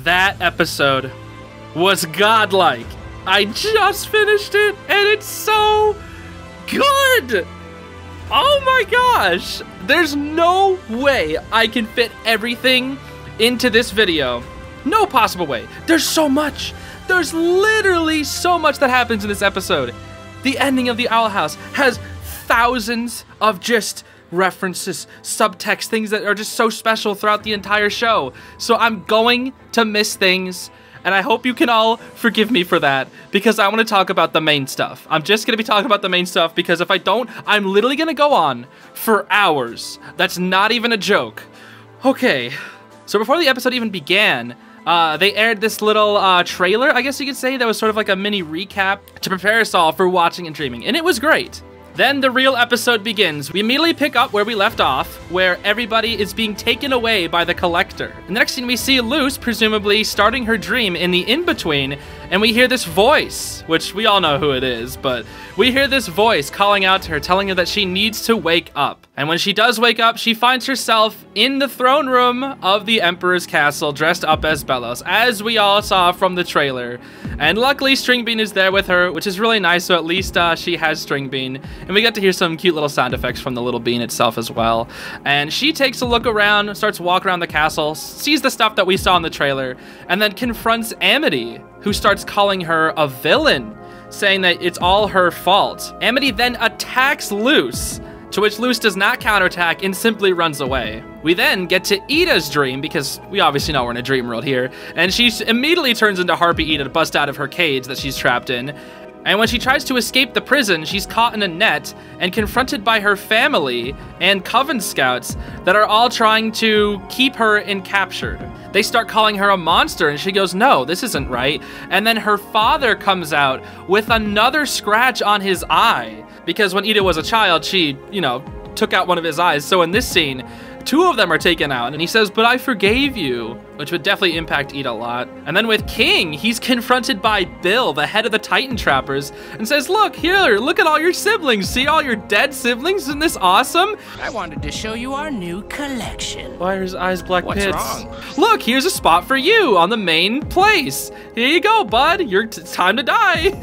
That episode was godlike. I just finished it, and it's so good. Oh my gosh. There's no way I can fit everything into this video. No possible way. There's so much. There's literally so much that happens in this episode. The ending of the Owl House has thousands of just references, subtext, things that are just so special throughout the entire show. So I'm going to miss things, and I hope you can all forgive me for that, because I want to talk about the main stuff. I'm just going to be talking about the main stuff, because if I don't, I'm literally going to go on for hours. That's not even a joke. Okay, so before the episode even began, they aired this little trailer, I guess you could say, that was sort of like a mini recap to prepare us all for watching and dreaming, and it was great. Then the real episode begins. We immediately pick up where we left off, where everybody is being taken away by the Collector. And the next scene we see Luz, presumably starting her dream in the in-between, and we hear this voice, which we all know who it is, but we hear this voice calling out to her, telling her that she needs to wake up. And when she does wake up, she finds herself in the throne room of the Emperor's castle, dressed up as Belos, as we all saw from the trailer. And luckily, Stringbean is there with her, which is really nice, so at least she has Stringbean. And we get to hear some cute little sound effects from the little bean itself as well. And she takes a look around, starts walking around the castle, sees the stuff that we saw in the trailer, and then confronts Amity, who starts calling her a villain, saying that it's all her fault. Amity then attacks Luz, to which Luz does not counterattack and simply runs away. We then get to Ida's dream, because we obviously know we're in a dream world here, and she immediately turns into Harpy Ida to bust out of her cage that she's trapped in. And when she tries to escape the prison, she's caught in a net and confronted by her family and Coven scouts that are all trying to keep her captured. They start calling her a monster, and she goes, no, this isn't right. And then her father comes out with another scratch on his eye, because when Ida was a child, she, took out one of his eyes. So in this scene, two of them are taken out, and he says, but I forgave you, which would definitely impact Ida a lot. And then with King, he's confronted by Bill, the head of the Titan Trappers, and says, look at all your siblings. See all your dead siblings? Isn't this awesome? I wanted to show you our new collection. Why are his eyes black What's pits? wrong? Look, here's a spot for you on the main place. Here you go, bud. It's time to die.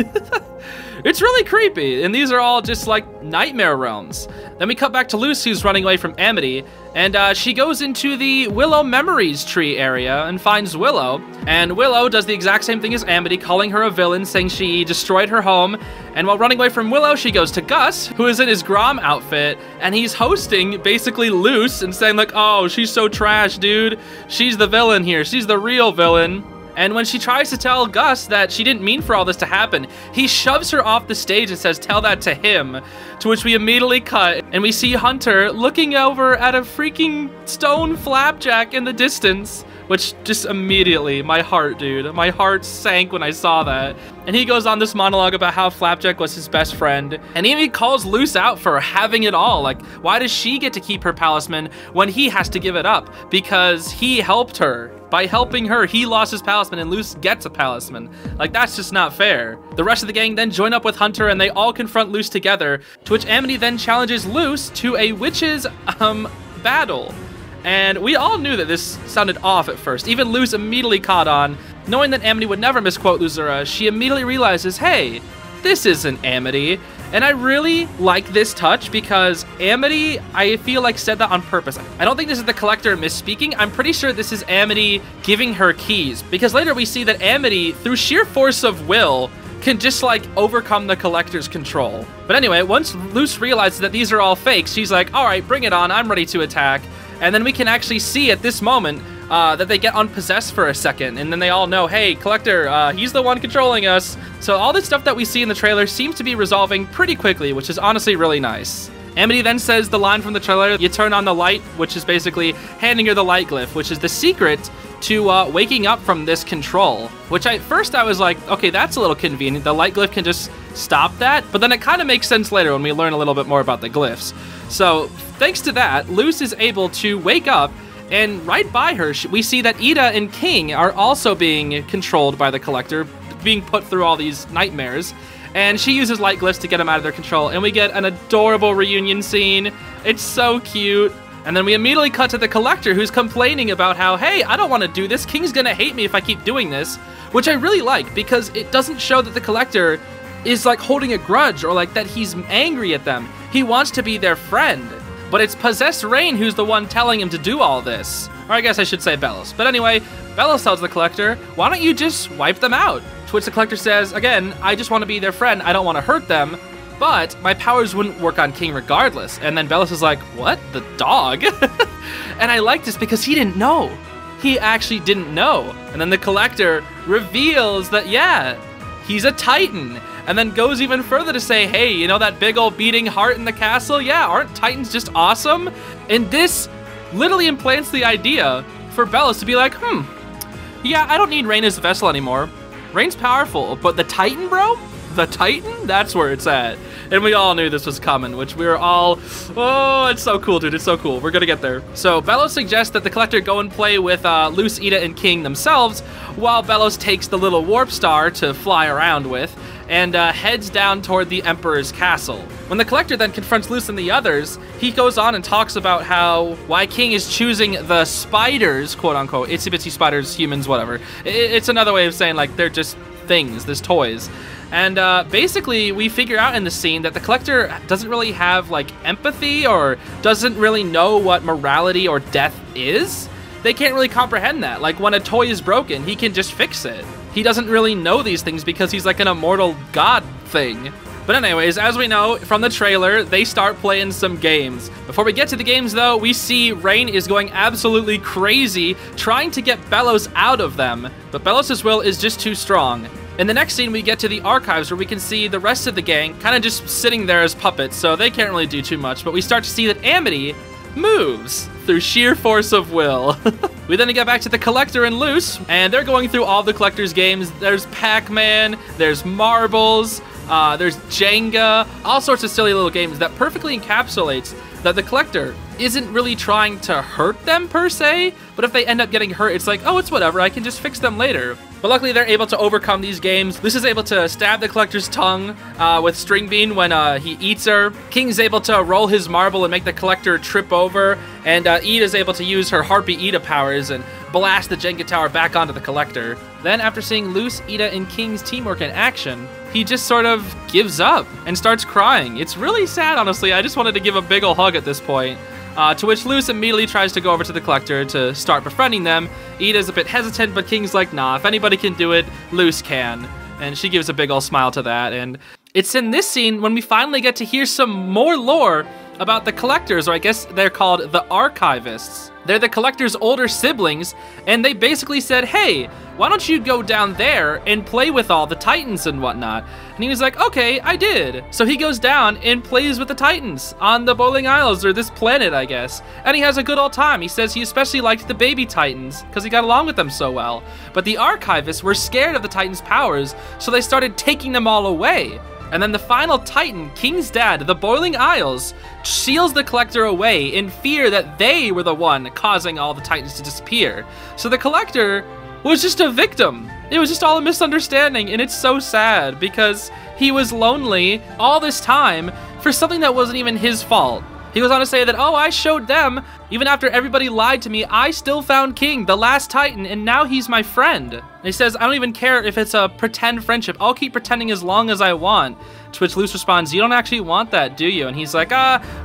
It's really creepy, and these are all just like nightmare realms. Then we cut back to Luz, who's running away from Amity, and she goes into the Willow Memories tree area and finds Willow. And Willow does the exact same thing as Amity, calling her a villain, saying she destroyed her home. And while running away from Willow, she goes to Gus, who is in his Grom outfit, and he's hosting basically Luz and saying like, oh, she's so trash, dude. She's the villain here. She's the real villain. And when she tries to tell Gus that she didn't mean for all this to happen, he shoves her off the stage and says, tell that to him. To which we immediately cut, and we see Hunter looking over at a freaking stone flapjack in the distance, which just immediately, my heart sank when I saw that. And he goes on this monologue about how Flapjack was his best friend, and he even calls Luz out for having it all. Like, why does she get to keep her palisman when he has to give it up? Because he helped her. By helping her, he lost his palisman and Luz gets a palisman. Like, that's just not fair. The rest of the gang then join up with Hunter and they all confront Luz together, to which Amity then challenges Luz to a witches battle. And we all knew that this sounded off at first. Even Luz immediately caught on. Knowing that Amity would never misquote Luzura, she immediately realizes, hey, this isn't Amity. And I really like this touch because Amity, I feel like, said that on purpose. I don't think this is the Collector misspeaking. I'm pretty sure this is Amity giving her keys. Because later we see that Amity, through sheer force of will, can just like overcome the Collector's control. But anyway, once Luz realizes that these are all fakes, she's like, all right, bring it on. I'm ready to attack. And then we can actually see at this moment that they get unpossessed for a second, and then they all know, hey, Collector, he's the one controlling us. So all this stuff that we see in the trailer seems to be resolving pretty quickly, which is honestly really nice. Amity then says the line from the trailer, you turn on the light, which is basically handing her the light glyph, which is the secret to waking up from this control. Which at first I was like, okay, that's a little convenient. The light glyph can just stop that, but then it kind of makes sense later when we learn a little bit more about the glyphs. So thanks to that, Luz is able to wake up, and right by her, we see that Ida and King are also being controlled by the Collector, being put through all these nightmares. And she uses light glyphs to get them out of their control, and we get an adorable reunion scene. It's so cute. And then we immediately cut to the Collector, who's complaining about how, hey, I don't want to do this. King's gonna hate me if I keep doing this, which I really like because it doesn't show that the Collector is like holding a grudge or like that he's angry at them. He wants to be their friend, but it's possessed Rain who's the one telling him to do all this. Or I guess I should say Belos. But anyway, Belos tells the Collector, why don't you just wipe them out? To which the Collector says, again, I just want to be their friend. I don't want to hurt them. But my powers wouldn't work on King regardless. And then Belos is like, what? The dog? And I like this because he didn't know. He actually didn't know. And then the Collector reveals that, yeah, he's a Titan. And then goes even further to say, hey, you know that big old beating heart in the castle? Yeah, aren't Titans just awesome? And this literally implants the idea for Belos to be like, yeah, I don't need Rain as a vessel anymore. Rain's powerful, but the Titan, bro? The Titan? That's where it's at. And we all knew this was coming, which we were all, oh, it's so cool, dude. It's so cool. We're gonna get there. So Belos suggests that the Collector go and play with Luz, Yda, and King themselves, while Belos takes the little warp star to fly around with and heads down toward the Emperor's castle. When the Collector then confronts Luz and the others, he goes on and talks about why King is choosing the spiders, quote unquote, itsy bitsy spiders, humans, whatever. It's another way of saying like they're just things, there's toys. And basically, we figure out in the scene that the Collector doesn't really have, like, empathy or doesn't really know what morality or death is. They can't really comprehend that. Like, when a toy is broken, he can just fix it. He doesn't really know these things because he's like an immortal god thing. But anyways, as we know from the trailer, they start playing some games. Before we get to the games, though, we see Rain is going absolutely crazy trying to get Belos out of them. But Belos' will is just too strong. In the next scene, we get to the archives where we can see the rest of the gang kind of just sitting there as puppets, so they can't really do too much, but we start to see that Amity moves through sheer force of will. We then get back to the Collector and Luz, and they're going through all the Collector's games. There's Pac-Man, there's Marbles, there's Jenga, all sorts of silly little games that perfectly encapsulates that the Collector isn't really trying to hurt them per se, but if they end up getting hurt, it's like, oh, it's whatever, I can just fix them later. But luckily, they're able to overcome these games. Luz is able to stab the Collector's tongue with String Bean when he eats her. King's able to roll his marble and make the Collector trip over, and Yda's able to use her Harpy Yda powers and blast the Jenga tower back onto the Collector. Then, after seeing Luz, Yda, and King's teamwork in action, he just sort of gives up and starts crying. It's really sad, honestly. I just wanted to give a big ol' hug at this point. To which Luz immediately tries to go over to the Collector to start befriending them. Yda's a bit hesitant, but King's like, nah, if anybody can do it, Luz can. And she gives a big ol' smile to that. And it's in this scene when we finally get to hear some more lore about the Collectors, or I guess they're called the Archivists. They're the Collector's older siblings, and they basically said, hey, why don't you go down there and play with all the Titans and whatnot? And he was like, okay, I did. So he goes down and plays with the Titans on the Boiling Isles, or this planet, I guess. And he has a good old time. He says he especially liked the baby Titans because he got along with them so well. But the Archivists were scared of the Titans' powers, so they started taking them all away. And then the final Titan, King's dad, the Boiling Isles, seals the Collector away in fear that they were the one causing all the Titans to disappear. So the Collector was just a victim. It was just all a misunderstanding, and it's so sad because he was lonely all this time for something that wasn't even his fault. He goes on to say that, oh, I showed them, even after everybody lied to me, I still found King, the last Titan, and now he's my friend. And he says, I don't even care if it's a pretend friendship. I'll keep pretending as long as I want. To which Luz responds, you don't actually want that, do you? And he's like,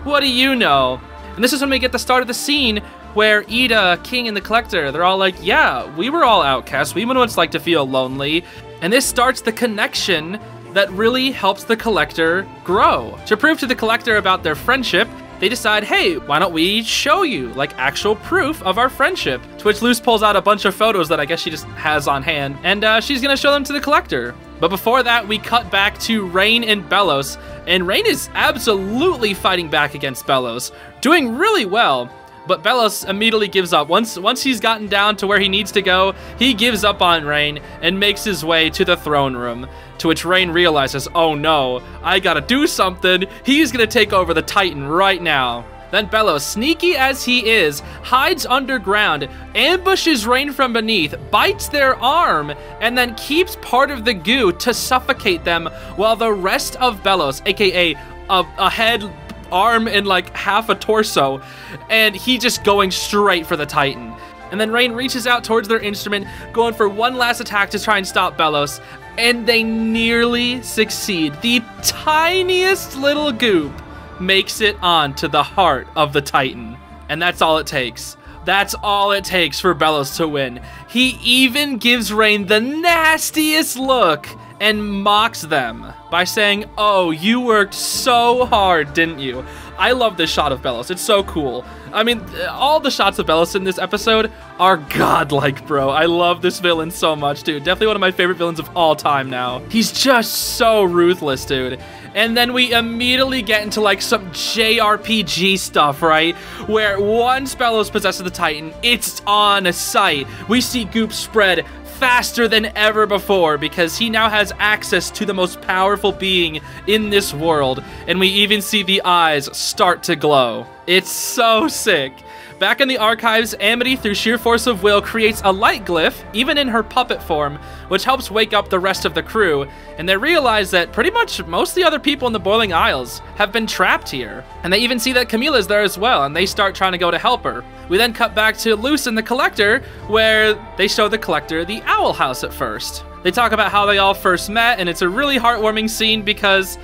what do you know? And this is when we get the start of the scene where Yda, King, and the Collector, they're all like, yeah, we were all outcasts. We know what it's like to feel lonely. And this starts the connection that really helps the Collector grow. To prove to the Collector about their friendship, they decide, hey, why don't we show you, like, actual proof of our friendship? To which Luz pulls out a bunch of photos that I guess she just has on hand, and she's gonna show them to the Collector. But before that, we cut back to Rain and Belos, and Rain is absolutely fighting back against Belos, doing really well. But Belos immediately gives up. Once he's gotten down to where he needs to go, he gives up on Rain and makes his way to the throne room. To which Rain realizes, oh no, I gotta do something. He's gonna take over the Titan right now. Then Belos, sneaky as he is, hides underground, ambushes Rain from beneath, bites their arm, and then keeps part of the goo to suffocate them while the rest of Belos, aka a head arm and like half a torso, and he just going straight for the Titan. And then Rain reaches out towards their instrument, going for one last attack to try and stop Belos, and they nearly succeed. The tiniest little goop makes it onto the heart of the Titan, and that's all it takes. That's all it takes for Belos to win. He even gives Rain the nastiest look and mocks them by saying, "Oh, you worked so hard, didn't you?" I love this shot of Belos. It's so cool. I mean, all the shots of Belos in this episode are godlike, bro. I love this villain so much, dude. Definitely one of my favorite villains of all time now. He's just so ruthless, dude. And then we immediately get into like some JRPG stuff, right? Where once Belos possesses the Titan, it's on sight. We see Goop spread faster than ever before because he now has access to the most powerful being in this world, and we even see the eyes start to glow. It's so sick. Back in the archives, Amity, through sheer force of will, creates a light glyph, even in her puppet form, which helps wake up the rest of the crew, and they realize that pretty much most of the other people in the Boiling Isles have been trapped here. And they even see that Camilla's there as well, and they start trying to go to help her. We then cut back to Luz and the Collector, where they show the Collector the Owl House at first. They talk about how they all first met, and it's a really heartwarming scene because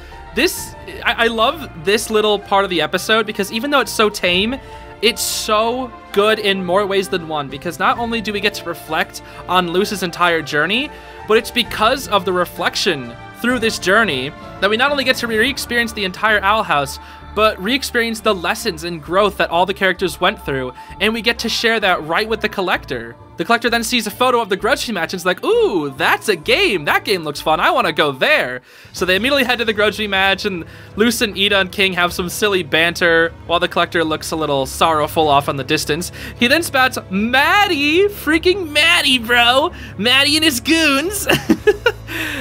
I love this little part of the episode because even though it's so tame, it's so good in more ways than one, because not only do we get to reflect on Luz's entire journey, but it's because of the reflection through this journey that we not only get to re-experience the entire Owl House, but re-experience the lessons and growth that all the characters went through, and we get to share that right with the Collector. The Collector then sees a photo of the Grudge match and is like, "Ooh, that's a game. That game looks fun. I want to go there." So they immediately head to the Grudge match, and Luz and Ida and King have some silly banter while the Collector looks a little sorrowful off in the distance. He then spouts, "Maddie, freaking Maddie, bro. Maddie and his goons."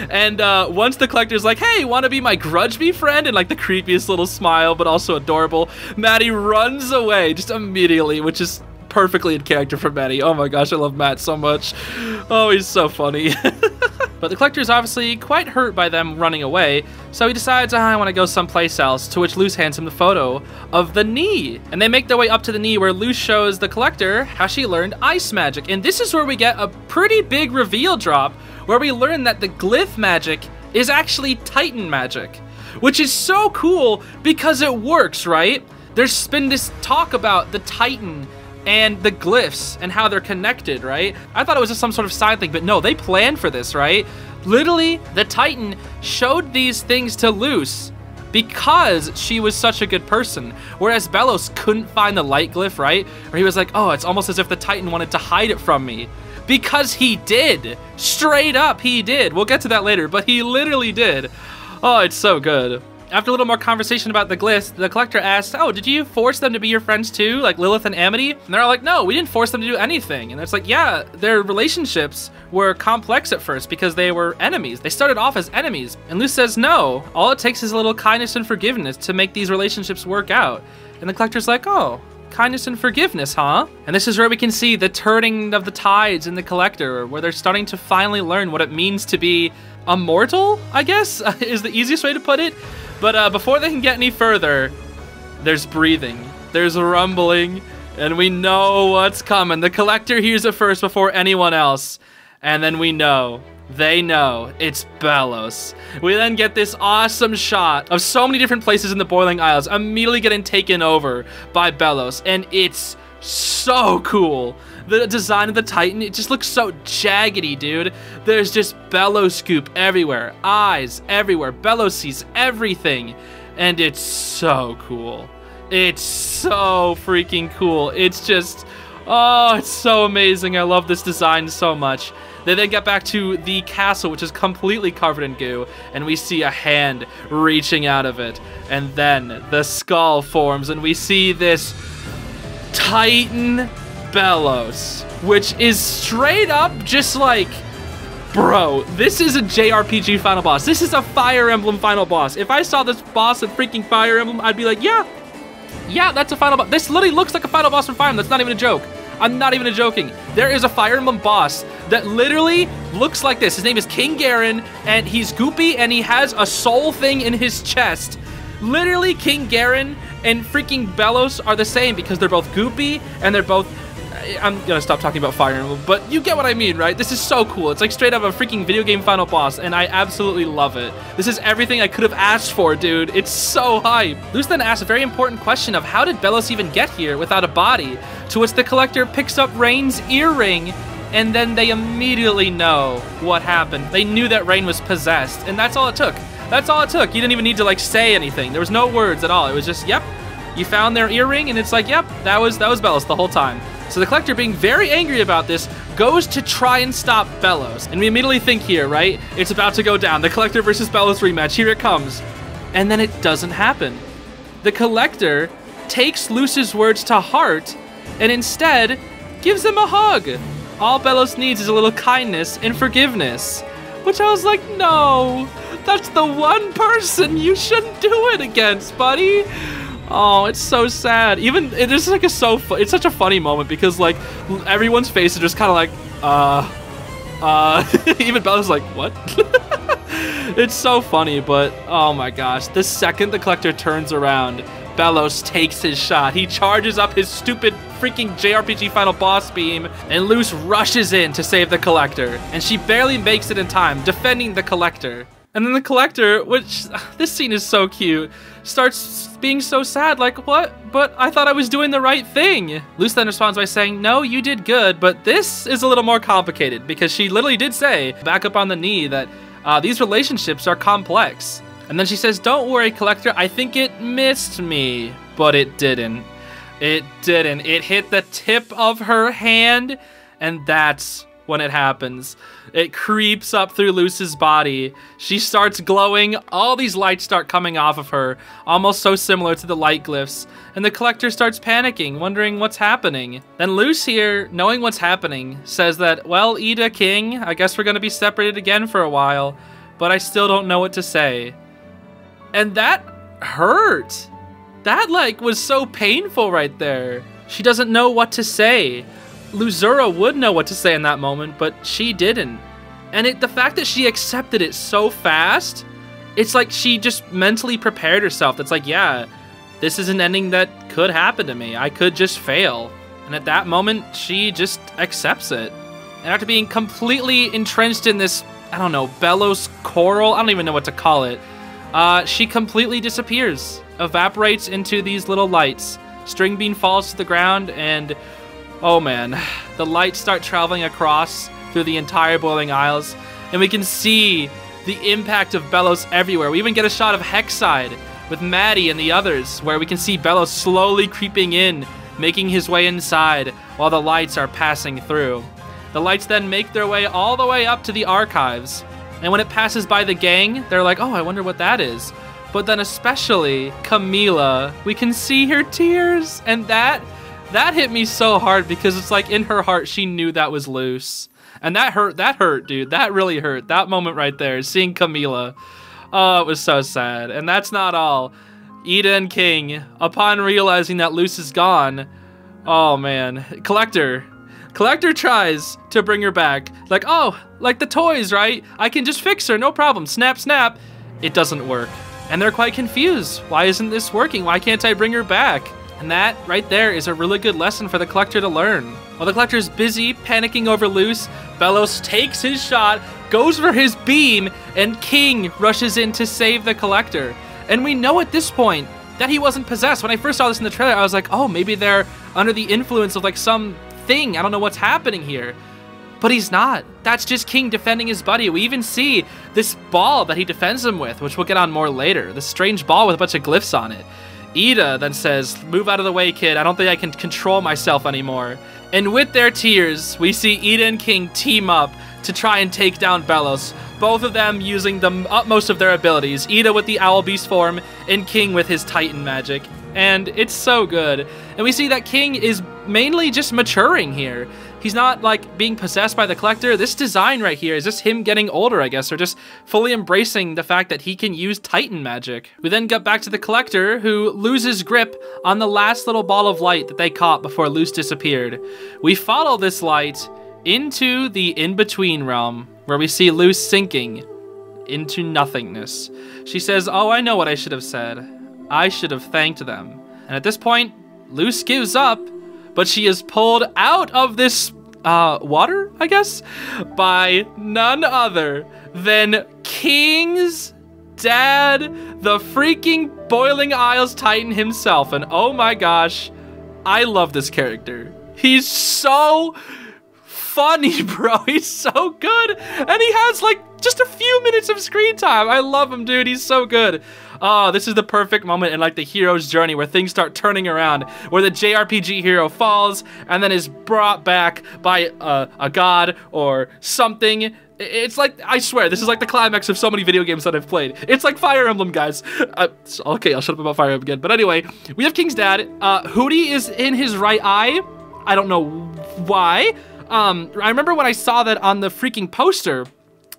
And once the Collector's like, "Hey, want to be my Grudge friend?" and like the creepiest little smile, but also adorable, Maddie runs away just immediately, which is perfectly in character for Maddie. Oh my gosh, I love Matt so much. Oh, he's so funny. But the Collector is obviously quite hurt by them running away, so he decides, I want to go someplace else, to which Luz hands him the photo of the knee. And they make their way up to the knee where Luz shows the Collector how she learned ice magic. And this is where we get a pretty big reveal drop, where we learn that the glyph magic is actually Titan magic, which is so cool because it works, right? There's been this talk about the Titan and the glyphs and how they're connected, right? I thought it was just some sort of side thing, but no, they planned for this, right? Literally, the Titan showed these things to Luz because she was such a good person, whereas Belos couldn't find the light glyph, right? Or he was like, "Oh, it's almost as if the Titan wanted to hide it from me." Because he did. Straight up, he did. We'll get to that later, but he literally did. Oh, it's so good. After a little more conversation about the glyphs, the Collector asks, "Oh, did you force them to be your friends too, like Lilith and Amity?" And they're all like, "No, we didn't force them to do anything." And it's like, yeah, their relationships were complex at first because they were enemies. They started off as enemies. And Luz says, "No, all it takes is a little kindness and forgiveness to make these relationships work out." And the Collector's like, "Oh, kindness and forgiveness, huh?" And this is where we can see the turning of the tides in the Collector, where they're starting to finally learn what it means to be immortal, I guess, is the easiest way to put it. But before they can get any further, there's breathing, there's rumbling, and we know what's coming. The Collector hears it first before anyone else, and then they know it's Belos. We then get this awesome shot of so many different places in the Boiling Isles immediately getting taken over by Belos, and it's so cool. The design of the Titan, it just looks so jaggedy, dude. There's just Belos goop everywhere, eyes everywhere. Belos sees everything, and it's so cool. It's so freaking cool. It's just, oh, it's so amazing. I love this design so much. They then get back to the castle, which is completely covered in goo, and we see a hand reaching out of it. And then the skull forms, and we see this Titan Belos, which is straight up just like, bro, this is a JRPG final boss. This is a Fire Emblem final boss. If I saw this boss in freaking Fire Emblem, I'd be like, yeah, that's a final boss. This literally looks like a final boss from Fire Emblem. That's not even a joke. I'm not even joking. There is a Fire Emblem boss that literally looks like this. His name is King Garen, and he's goopy, and he has a soul thing in his chest. Literally, King Garen and freaking Belos are the same because they're both goopy and they're both... I'm gonna stop talking about Fire Emblem, but you get what I mean, right? This is so cool. It's like straight up a freaking video game final boss, and I absolutely love it. This is everything I could have asked for, dude. It's so hype. Luz then asks a very important question of how did Belos even get here without a body? To which the collector picks up Rain's earring, and then they immediately know what happened. They knew that Rain was possessed, and that's all it took. That's all it took. You didn't even need to like say anything. There was no words at all. It was just, yep, you found their earring, and it's like, yep, that was Belos the whole time. So the collector, being very angry about this, goes to try and stop Belos. And we immediately think here, right? It's about to go down. The collector versus Belos rematch. Here it comes. And then it doesn't happen. The collector takes Luz's words to heart and instead gives him a hug. All Belos needs is a little kindness and forgiveness. Which I was like, no, that's the one person you shouldn't do it against, buddy. Oh, it's so sad. Even it's like it's such a funny moment because like everyone's face is just kind of like even Bella's like, what? It's so funny, but oh my gosh, the second the collector turns around, Belos takes his shot. He charges up his stupid freaking JRPG final boss beam, and Luz rushes in to save the collector, and she barely makes it in time, defending the collector. And then the collector, which, this scene is so cute, starts being so sad, like, what? But I thought I was doing the right thing. Luz then responds by saying, no, you did good, but this is a little more complicated, because she literally did say, back up on the knee, that these relationships are complex. And then she says, don't worry, collector, I think it missed me. But it didn't. It didn't. It hit the tip of her hand, and that's when it happens. It creeps up through Luz's body. She starts glowing. All these lights start coming off of her, almost so similar to the light glyphs. And the collector starts panicking, wondering what's happening. Then Luz here, knowing what's happening, says that, well, Ida, King, I guess we're gonna be separated again for a while, but I still don't know what to say. And that hurt. That, like, was so painful right there. She doesn't know what to say. Luzura would know what to say in that moment, but she didn't. And the fact that she accepted it so fast, it's like she just mentally prepared herself. That's like, yeah, this is an ending that could happen to me. I could just fail. And at that moment, she just accepts it. And after being completely entrenched in this, I don't know, Belos coral, I don't even know what to call it, she completely disappears, evaporates into these little lights. String bean falls to the ground, and oh man, the lights start traveling across through the entire Boiling Isles, and we can see the impact of Belos everywhere. We even get a shot of Hexside with Maddie and the others, where we can see Belos slowly creeping in, making his way inside while the lights are passing through. The lights then make their way all the way up to the archives, and when it passes by the gang, they're like, oh, I wonder what that is. But then especially Camila, we can see her tears, and that hit me so hard because it's like in her heart she knew that was Luz. And that hurt, dude. That really hurt. That moment right there, seeing Camila. Oh, it was so sad. And that's not all. Ida and King, upon realizing that Luz is gone, oh man, Collector tries to bring her back. Like, oh, like the toys, right? I can just fix her, no problem. Snap, snap. It doesn't work. And they're quite confused. Why isn't this working? Why can't I bring her back? And that right there is a really good lesson for the Collector to learn. While the Collector's busy panicking over Luz, Belos takes his shot, goes for his beam, and King rushes in to save the Collector. And we know at this point that he wasn't possessed. When I first saw this in the trailer, I was like, oh, maybe they're under the influence of like some thing. I don't know what's happening here. But he's not. That's just King defending his buddy. We even see this ball that he defends him with, which we'll get on more later. This strange ball with a bunch of glyphs on it. Ida then says, move out of the way, kid. I don't think I can control myself anymore. And with their tears, we see Ida and King team up to try and take down Belos. Both of them using the utmost of their abilities. Ida with the Owl Beast form, and King with his Titan magic. And it's so good. And we see that King is mainly just maturing here. He's not like being possessed by the Collector. This design right here is just him getting older, I guess, or just fully embracing the fact that he can use Titan magic. We then get back to the Collector, who loses grip on the last little ball of light that they caught before Luz disappeared. We follow this light into the in-between realm, where we see Luz sinking into nothingness. She says, oh, I know what I should have said. I should have thanked them. And at this point, Luz gives up, but she is pulled out of this water, I guess, by none other than King's dad, the freaking Boiling Isles Titan himself. And oh my gosh, I love this character. He's so funny, bro. He's so good. And he has like just a few minutes of screen time. I love him, dude. He's so good. Oh, this is the perfect moment in like the hero's journey where things start turning around, where the JRPG hero falls and then is brought back by a god or something. It's like, I swear, this is like the climax of so many video games that I've played. It's like Fire Emblem, guys. Okay, I'll shut up about Fire Emblem again. But anyway, we have King's dad. Hooty is in his right eye. I don't know why. I remember when I saw that on the freaking poster,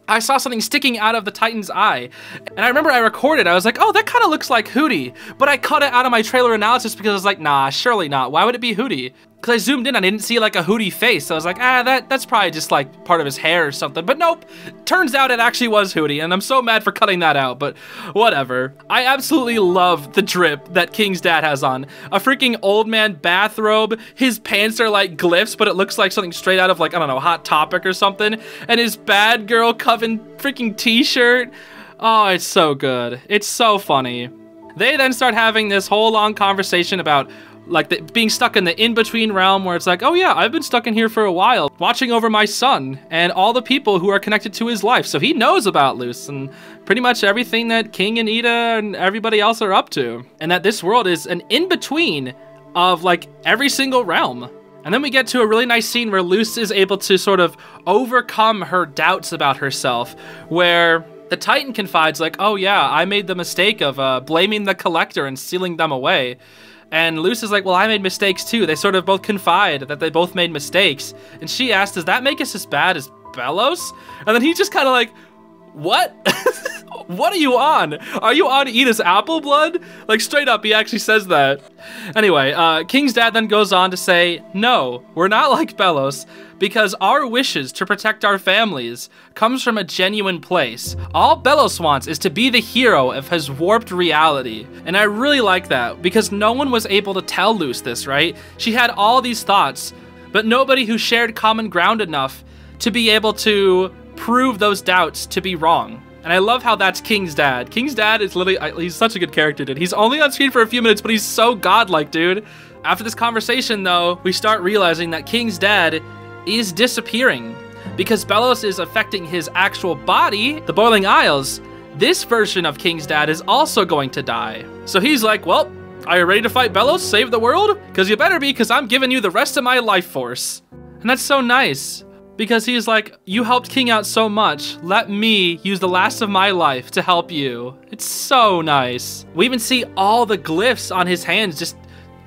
I saw something sticking out of the Titan's eye. And I remember I recorded, I was like, oh, that kind of looks like Hooty. But I cut it out of my trailer analysis because I was like, nah, surely not. Why would it be Hooty? Because I zoomed in, I didn't see like a Hooty face. So I was like, that's probably just like part of his hair or something. But nope, turns out it actually was Hooty. And I'm so mad for cutting that out, but whatever. I absolutely love the drip that King's dad has on. A freaking old man bathrobe. His pants are like glyphs, but it looks like something straight out of like, I don't know, Hot Topic or something. And his bad girl coven freaking t-shirt. Oh, it's so good. It's so funny. They then start having this whole long conversation about like being stuck in the in-between realm where it's like, oh yeah, I've been stuck in here for a while, watching over my son and all the people who are connected to his life. So he knows about Luz and pretty much everything that King and Ida and everybody else are up to. And that this world is an in-between of like every single realm. And then we get to a really nice scene where Luz is able to sort of overcome her doubts about herself, where the Titan confides like, oh yeah, I made the mistake of blaming the Collector and sealing them away. And Luz is like, well, I made mistakes too. They sort of both confide that they both made mistakes. And she asks, does that make us as bad as Belos? And then he's just kind of like, what? What are you on? Are you on Ida's apple blood? Like straight up, he actually says that. Anyway, King's dad then goes on to say, no, we're not like Belos, because our wishes to protect our families comes from a genuine place. All Belos wants is to be the hero of his warped reality. And I really like that, because no one was able to tell Luz this, right? She had all these thoughts, but nobody who shared common ground enough to be able to prove those doubts to be wrong. And I love how that's King's dad. King's dad is literally, he's such a good character, dude. He's only on screen for a few minutes, but he's so godlike, dude. After this conversation, though, we start realizing that King's dad is disappearing because Belos is affecting his actual body, the Boiling Isles. This version of King's dad is also going to die. So he's like, well, are you ready to fight Belos, save the world? Because you better be, because I'm giving you the rest of my life force. And that's so nice. Because he's like, you helped King out so much, let me use the last of my life to help you. It's so nice. We even see all the glyphs on his hands just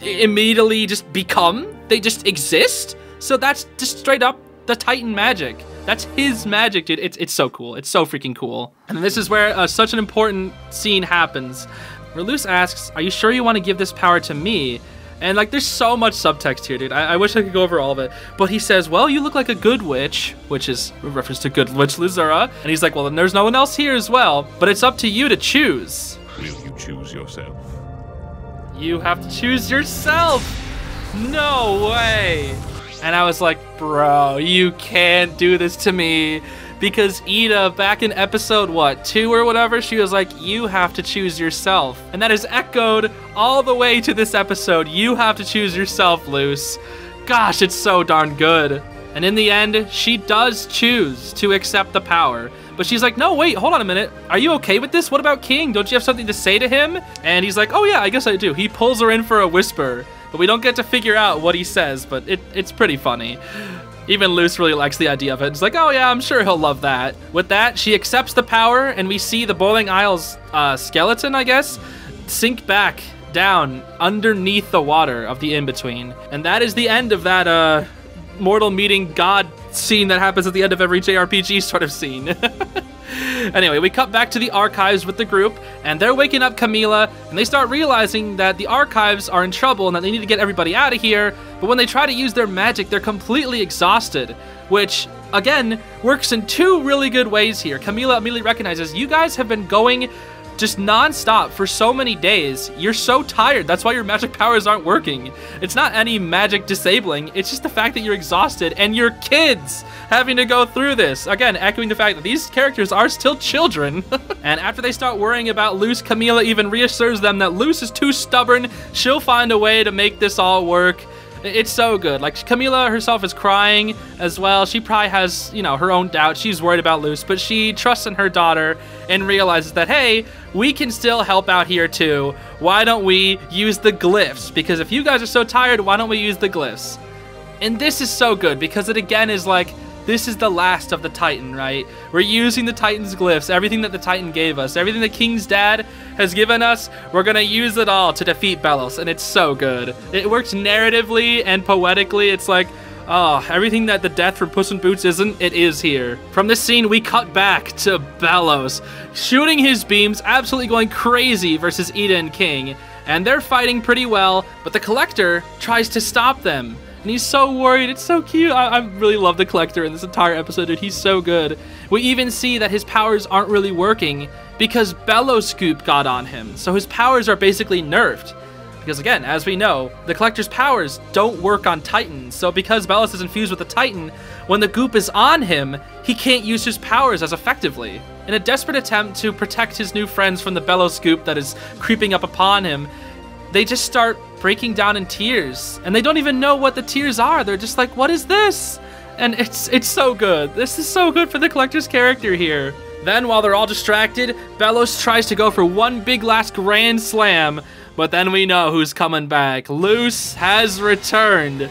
immediately just become, they just exist. So that's just straight up the Titan magic. That's his magic, dude. It's so cool. It's so freaking cool. And this is where such an important scene happens, where Luz asks, are you sure you want to give this power to me? And like, there's so much subtext here, dude. I wish I could go over all of it. But he says, well, you look like a good witch, which is a reference to Good Witch Luzura. And he's like, well, then there's no one else here as well. But it's up to you to choose. Will you choose yourself? You have to choose yourself. No way. And I was like, bro, you can't do this to me. Because Ida, back in episode, 2 or whatever, she was like, you have to choose yourself. And that is echoed all the way to this episode. You have to choose yourself, Luz. Gosh, it's so darn good. And in the end, she does choose to accept the power. But she's like, no, wait, hold on a minute. Are you okay with this? What about King? Don't you have something to say to him? And he's like, oh yeah, I guess I do. He pulls her in for a whisper. But we don't get to figure out what he says, but it's pretty funny. Even Luz really likes the idea of it. It's like, oh yeah, I'm sure he'll love that. With that, she accepts the power, and we see the Boiling Isles skeleton, I guess, sink back down underneath the water of the in-between. And that is the end of that mortal meeting God scene that happens at the end of every JRPG sort of scene. Anyway, we cut back to the archives with the group, and they're waking up Camila, and they start realizing that the archives are in trouble and that they need to get everybody out of here. But when they try to use their magic, they're completely exhausted, which, again, works in two really good ways here. Camila immediately recognizes, you guys have been going just non-stop for so many days. You're so tired. That's why your magic powers aren't working. It's not any magic disabling. It's just the fact that you're exhausted and your kids having to go through this. Again, echoing the fact that these characters are still children. And after they start worrying about Luz, Camila even reassures them that Luz is too stubborn. She'll find a way to make this all work. It's so good. Like, Camila herself is crying as well. She probably has, you know, her own doubts. She's worried about Luz, but she trusts in her daughter and realizes that, hey, we can still help out here too. Why don't we use the glyphs? Because if you guys are so tired, why don't we use the glyphs? And this is so good because it again is like, this is the last of the Titan, right? We're using the Titan's glyphs, everything that the Titan gave us, everything the King's dad has given us, we're gonna use it all to defeat Belos, and it's so good. It works narratively and poetically. It's like, oh, everything that the death from Puss in Boots isn't, it is here. From this scene, we cut back to Belos, shooting his beams, absolutely going crazy versus Eda and King, and they're fighting pretty well, but the Collector tries to stop them. And he's so worried. It's so cute. I really love the Collector in this entire episode, dude. He's so good. We even see that his powers aren't really working because Belloscoop got on him. So his powers are basically nerfed. Because again, as we know, the Collector's powers don't work on Titans. So because Belos is infused with the Titan, when the goop is on him, he can't use his powers as effectively. In a desperate attempt to protect his new friends from the Belloscoop that is creeping up upon him, they just start breaking down in tears, and they don't even know what the tears are. They're just like, what is this? And it's so good. This is so good for the Collector's character here. Then while they're all distracted, Belos tries to go for one big last grand slam, but then we know who's coming back. Luz has returned.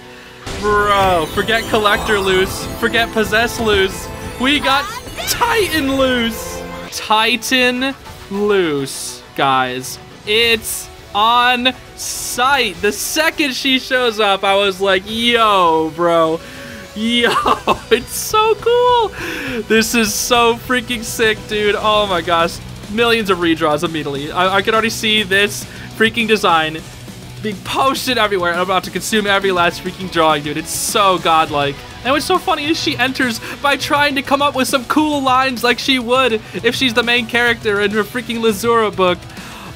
Bro, forget Collector Luz, forget Possess Luz. We got Titan Luz. Titan Luz, guys. It's on site. The second she shows up, I was like, yo, bro. Yo, it's so cool. This is so freaking sick, dude. Oh my gosh. Millions of redraws immediately. I can already see this freaking design being posted everywhere, and I'm about to consume every last freaking drawing, dude. It's so godlike. And what's so funny is she enters by trying to come up with some cool lines like she would if she's the main character in her freaking Lazura book.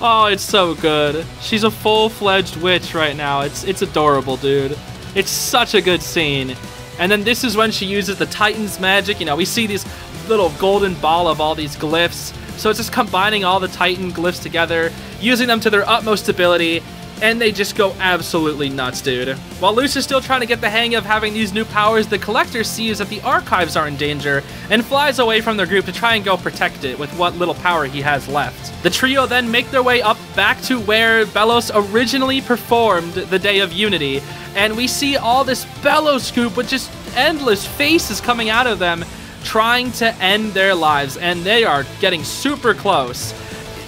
Oh, it's so good. She's a full-fledged witch right now. It's adorable, dude. It's such a good scene. And then this is when she uses the Titan's magic. You know, we see this little golden ball of all these glyphs. So it's just combining all the Titan glyphs together, using them to their utmost ability, and they just go absolutely nuts, dude. While Luz is still trying to get the hang of having these new powers, the Collector sees that the Archives are in danger and flies away from their group to try and go protect it with what little power he has left. The trio then make their way up back to where Belos originally performed the Day of Unity, and we see all this Belloscoop with just endless faces coming out of them, trying to end their lives, and they are getting super close.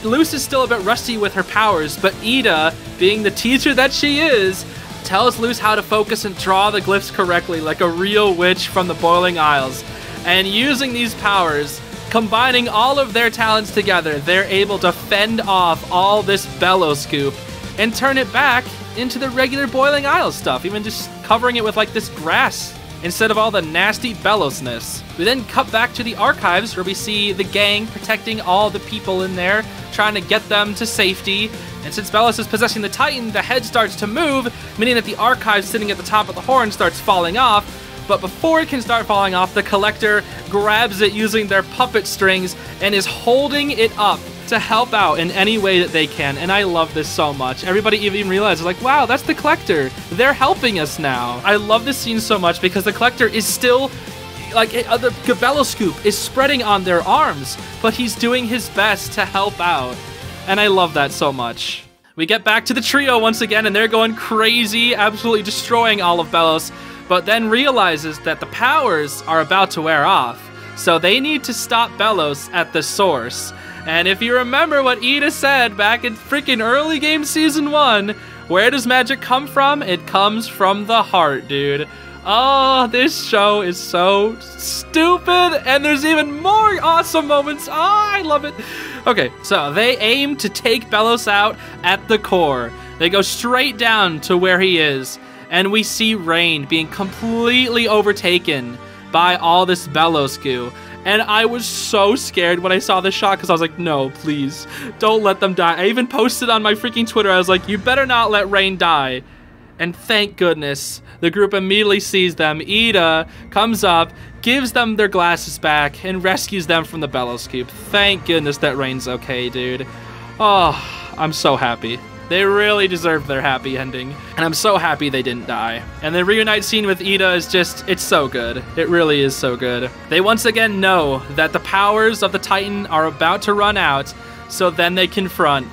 Luz is still a bit rusty with her powers, but Eda, being the teacher that she is, tells Luz how to focus and draw the glyphs correctly like a real witch from the Boiling Isles. And using these powers, combining all of their talents together, they're able to fend off all this Belloscoop and turn it back into the regular Boiling Isles stuff, even just covering it with like this grass instead of all the nasty Belosness. We then cut back to the Archives where we see the gang protecting all the people in there, trying to get them to safety. And since Belos is possessing the Titan, the head starts to move, meaning that the Archive sitting at the top of the horn starts falling off. But before it can start falling off, the Collector grabs it using their puppet strings and is holding it up to help out in any way that they can. And I love this so much. Everybody even realizes, like, wow, that's the Collector. They're helping us now. I love this scene so much because the Collector is still, like, the Belloscoop is spreading on their arms, but he's doing his best to help out. And I love that so much. We get back to the trio once again, and they're going crazy, absolutely destroying all of Belos, but then realizes that the powers are about to wear off, so they need to stop Belos at the source. And if you remember what Eda said back in freaking early game season 1, where does magic come from? It comes from the heart, dude. Oh, this show is so stupid, and there's even more awesome moments. Oh, I love it. Okay, so they aim to take Belos out at the core. They go straight down to where he is, and we see Rain being completely overtaken by all this Belos goo. And I was so scared when I saw this shot because I was like, no, please, don't let them die. I even posted on my freaking Twitter, I was like, you better not let Rain die. And thank goodness, the group immediately sees them. Ida comes up, gives them their glasses back, and rescues them from the Belos Cube. Thank goodness that Rain's okay, dude. Oh, I'm so happy. They really deserved their happy ending. And I'm so happy they didn't die. And the reunite scene with Ida is just, it's so good. It really is so good. They once again know that the powers of the Titan are about to run out, so then they confront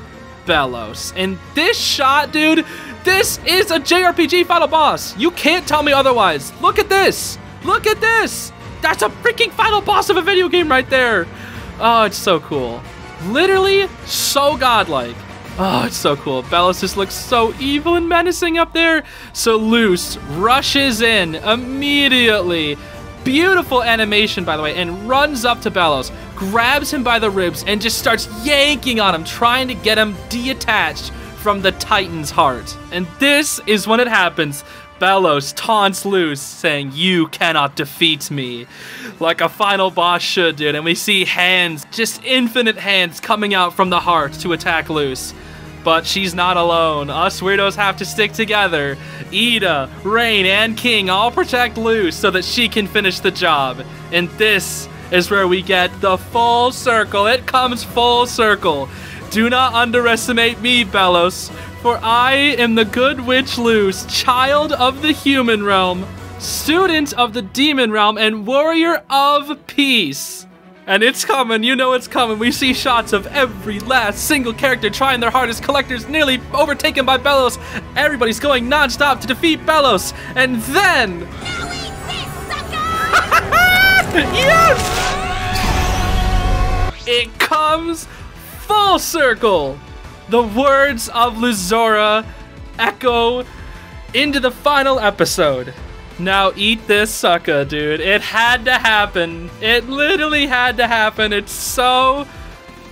Belos. And this shot, dude, this is a JRPG final boss. You can't tell me otherwise. Look at this. Look at this. That's a freaking final boss of a video game right there. Oh, it's so cool. Literally so godlike. Oh, it's so cool. Belos just looks so evil and menacing up there. So Luz rushes in immediately. Beautiful animation, by the way, and runs up to Belos, grabs him by the ribs, and just starts yanking on him, trying to get him detached from the Titan's heart. And this is when it happens. Belos taunts Luz, saying, you cannot defeat me, like a final boss should, dude. And we see hands, just infinite hands coming out from the heart to attack Luz. But she's not alone. Us weirdos have to stick together. Ida, Rain, and King all protect Luz so that she can finish the job. And this is where we get the full circle. It comes full circle. Do not underestimate me, Belos, for I am the good witch Luz, child of the human realm, student of the demon realm, and warrior of peace. And it's coming, you know it's coming. We see shots of every last single character trying their hardest. Collector's nearly overtaken by Belos. Everybody's going non-stop to defeat Belos. And then... Yes! It comes full circle. The words of Luzora echo into the final episode. Now eat this sucker, dude. It had to happen. It literally had to happen. It's so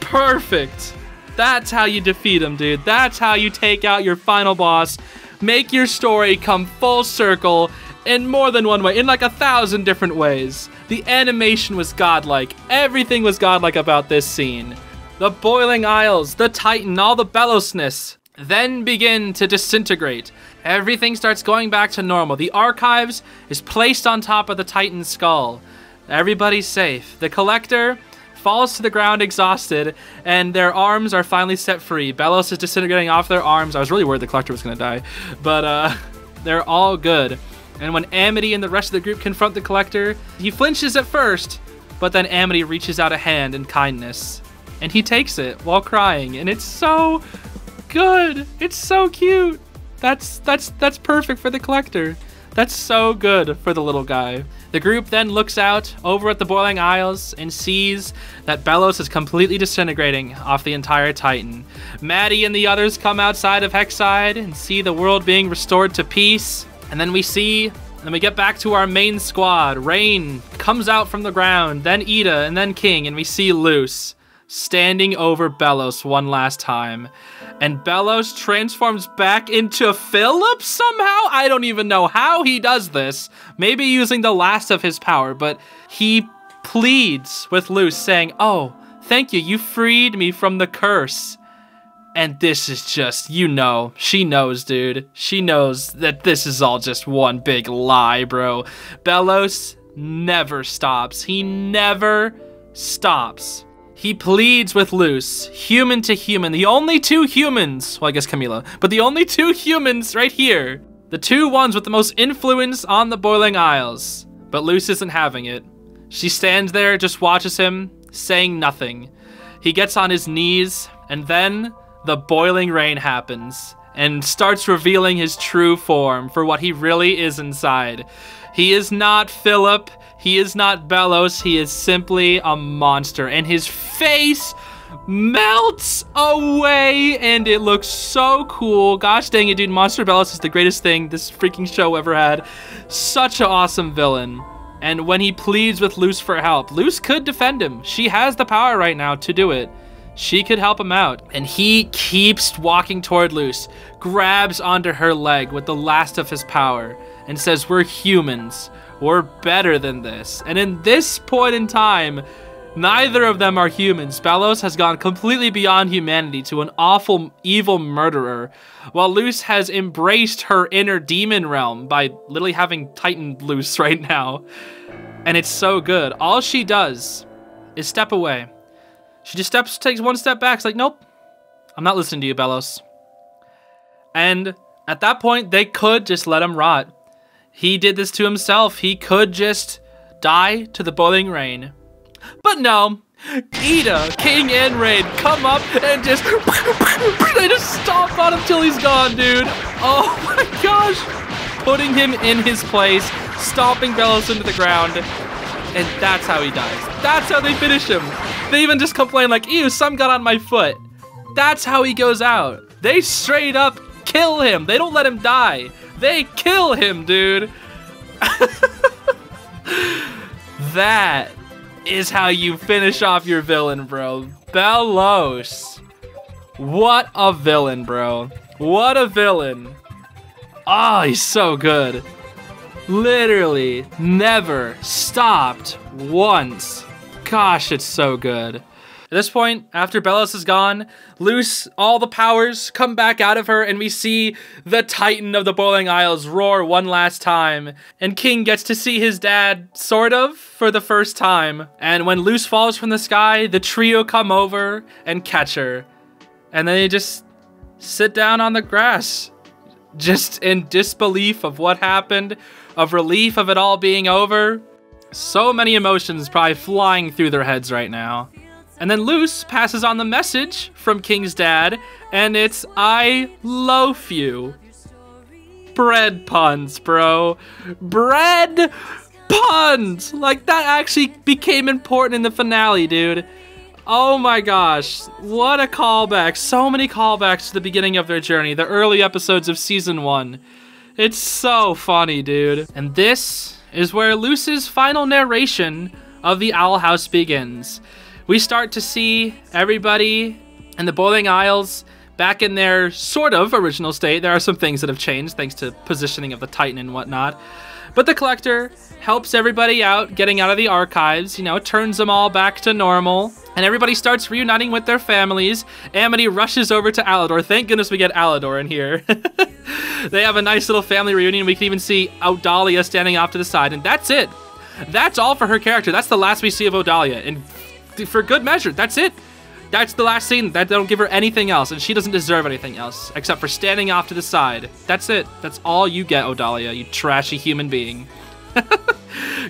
perfect. That's how you defeat him, dude. That's how you take out your final boss. Make your story come full circle in more than one way, in like 1,000 different ways. The animation was godlike. Everything was godlike about this scene. The boiling isles, the Titan, all the Belosness then begin to disintegrate. Everything starts going back to normal. The archives is placed on top of the Titan's skull. Everybody's safe. The Collector falls to the ground exhausted, and their arms are finally set free. Belos is disintegrating off their arms. I was really worried the Collector was gonna die, but they're all good. And when Amity and the rest of the group confront the Collector, he flinches at first, but then Amity reaches out a hand in kindness, and he takes it while crying, and it's so good. It's so cute. That's perfect for the Collector. That's so good for the little guy. The group then looks out over at the Boiling Isles and sees that Belos is completely disintegrating off the entire Titan. Maddie and the others come outside of Hexside and see the world being restored to peace. And then we get back to our main squad. Rain comes out from the ground, then Ida, and then King, and we see Luz standing over Belos one last time. And Belos transforms back into Philip somehow? I don't even know how he does this. Maybe using the last of his power, but he pleads with Luz, saying, oh, thank you, you freed me from the curse. And this is just, you know, she knows, dude. She knows that this is all just one big lie, bro. Belos never stops. He never stops. He pleads with Luz, human to human, the only two humans, well, I guess Camila, but the only two humans right here. The two ones with the most influence on the Boiling Isles. But Luz isn't having it. She stands there, just watches him, saying nothing. He gets on his knees, and then the boiling rain happens and starts revealing his true form for what he really is inside. He is not Philip. He is not Belos. He is simply a monster, and his face melts away, and it looks so cool. Gosh dang it, dude. Monster Belos is the greatest thing this freaking show ever had. Such an awesome villain. And when he pleads with Luz for help, Luz could defend him. She has the power right now to do it. She could help him out. And he keeps walking toward Luz, grabs onto her leg with the last of his power, and says, we're humans. were better than this. And in this point in time, neither of them are humans. Belos has gone completely beyond humanity to an awful, evil murderer, while Luz has embraced her inner demon realm by literally having Titan Luz right now. And it's so good. All she does is step away. She just takes one step back. It's like, nope, I'm not listening to you, Belos. And at that point, they could just let him rot. He did this to himself. He could just die to the boiling rain. But no, Ida, King, and Raid come up and just they just stomp on him till he's gone, dude. Oh my gosh. Putting him in his place, stomping Belos into the ground, and that's how he dies. That's how they finish him. They even just complain like, ew, some got on my foot. That's how he goes out. They straight up kill him. They don't let him die. They kill him, dude. That is how you finish off your villain, bro. Belos. What a villain, bro. What a villain. Oh, he's so good. Literally never stopped once. Gosh, it's so good. At this point, after Belos is gone, Luz, all the powers come back out of her, and we see the Titan of the Boiling Isles roar one last time. And King gets to see his dad, sort of, for the first time. And when Luz falls from the sky, the trio come over and catch her. And then they just sit down on the grass, just in disbelief of what happened, of relief of it all being over. So many emotions probably flying through their heads right now. And then Luz passes on the message from King's dad, and it's, I loaf you. Bread puns, bro. Bread puns! Like, that actually became important in the finale, dude. Oh my gosh, what a callback. So many callbacks to the beginning of their journey, the early episodes of season 1. It's so funny, dude. And this is where Luz's final narration of the Owl House begins. We start to see everybody in the Boiling Isles back in their sort of original state. There are some things that have changed thanks to positioning of the Titan and whatnot. But the Collector helps everybody out, getting out of the archives, you know, turns them all back to normal. And everybody starts reuniting with their families. Amity rushes over to Alador. Thank goodness we get Alador in here. They have a nice little family reunion. We can even see Odalia standing off to the side. And that's it. That's all for her character. That's the last we see of Odalia. And for good measure, that's it. That's the last scene. They don't give her anything else, and she doesn't deserve anything else except for standing off to the side. That's it. That's all you get, Odalia, you trashy human being.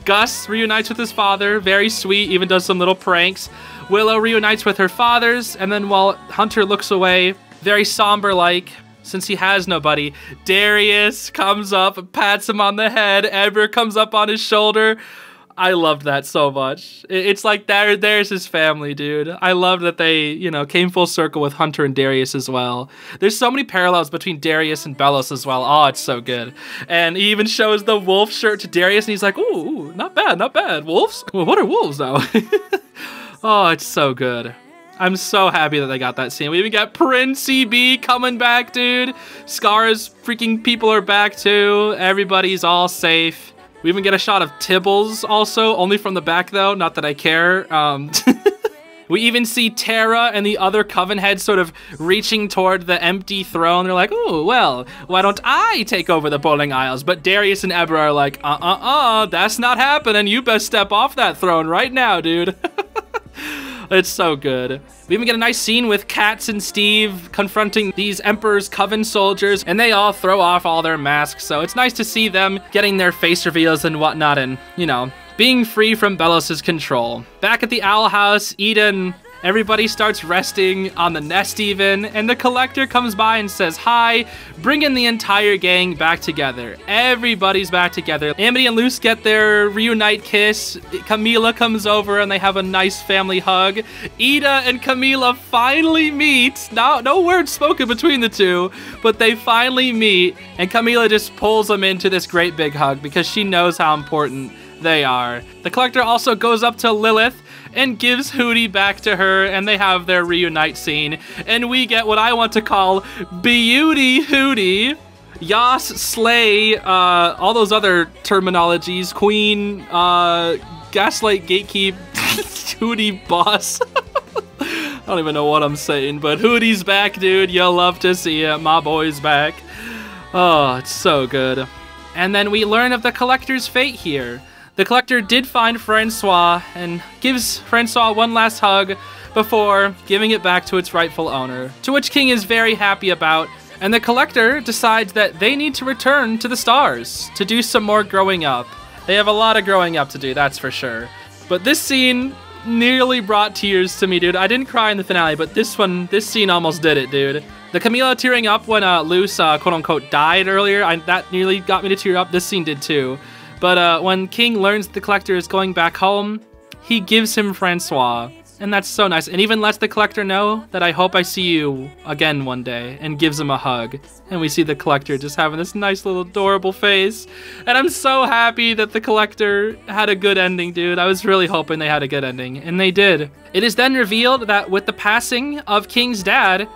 Gus reunites with his father, very sweet, even does some little pranks. Willow reunites with her fathers, and then while Hunter looks away, very somber-like, since he has nobody, Darius comes up and pats him on the head. Eber comes up on his shoulder. I loved that so much. It's like there's his family, dude. I love that they, you know, came full circle with Hunter and Darius as well. There's so many parallels between Darius and Belos as well. Oh, it's so good. And he even shows the wolf shirt to Darius, and he's like, ooh, not bad, not bad. Wolves? Well, what are wolves, though? Oh, it's so good. I'm so happy that they got that scene. We even got Princey B coming back, dude. Scar's freaking people are back, too. Everybody's all safe. We even get a shot of Tibbles also, only from the back though, not that I care. We even see Terra and the other Coven heads sort of reaching toward the empty throne. They're like, oh, well, why don't I take over the Boiling Isles? But Darius and Eber are like, that's not happening. You best step off that throne right now, dude. It's so good. We even get a nice scene with Katz and Steve confronting these Emperor's Coven soldiers, and they all throw off all their masks, so it's nice to see them getting their face reveals and whatnot, and, you know, being free from Belos' control. Back at the Owl House, Eden, everybody starts resting on the nest even, and the Collector comes by and says hi, bringing the entire gang back together. Everybody's back together. Amity and Luz get their reunite kiss. Camila comes over and they have a nice family hug. Ida and Camila finally meet. No words spoken between the two, but they finally meet, and Camila just pulls them into this great big hug because she knows how important they are. The Collector also goes up to Lilith and gives Hootie back to her, and they have their reunite scene, and we get what I want to call Beauty Hootie. Yas, Slay, all those other terminologies, Queen, Gaslight, Gatekeep, Hootie, Boss. I don't even know what I'm saying, but Hootie's back, dude. You'll love to see it. My boy's back. Oh, it's so good. And then we learn of the Collector's fate here. The Collector did find Francois and gives Francois one last hug before giving it back to its rightful owner, to which King is very happy about, and the Collector decides that they need to return to the stars to do some more growing up. They have a lot of growing up to do, that's for sure. But this scene nearly brought tears to me, dude. I didn't cry in the finale, but this scene almost did it, dude. The Camila tearing up when Luz, quote-unquote, died earlier, that nearly got me to tear up. This scene did too. But when King learns the Collector is going back home, he gives him Francois. And that's so nice. And even lets the Collector know that I hope I see you again one day, and gives him a hug. And we see the Collector just having this nice little adorable face. And I'm so happy that the Collector had a good ending, dude. I was really hoping they had a good ending, and they did. It is then revealed that with the passing of King's dad,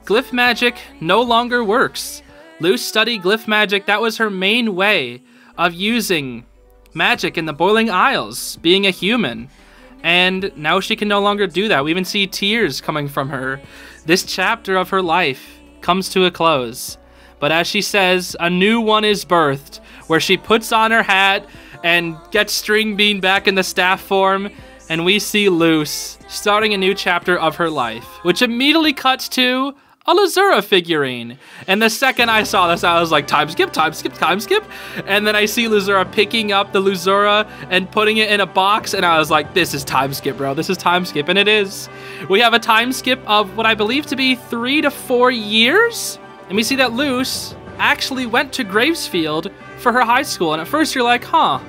glyph magic no longer works. Luz studied glyph magic. That was her main way of using magic in the Boiling Isles, being a human. And now she can no longer do that. We even see tears coming from her. This chapter of her life comes to a close. But as she says, a new one is birthed, where she puts on her hat and gets String Bean back in the staff form, and we see Luz starting a new chapter of her life, which immediately cuts to a Luzura figurine. And the second I saw this, I was like, time skip, time skip, time skip. And then I see Luzura picking up the Luzura and putting it in a box, and I was like, this is time skip, bro. This is time skip, and it is. We have a time skip of what I believe to be 3 to 4 years. And we see that Luz actually went to Gravesfield for her high school. And at first you're like, huh,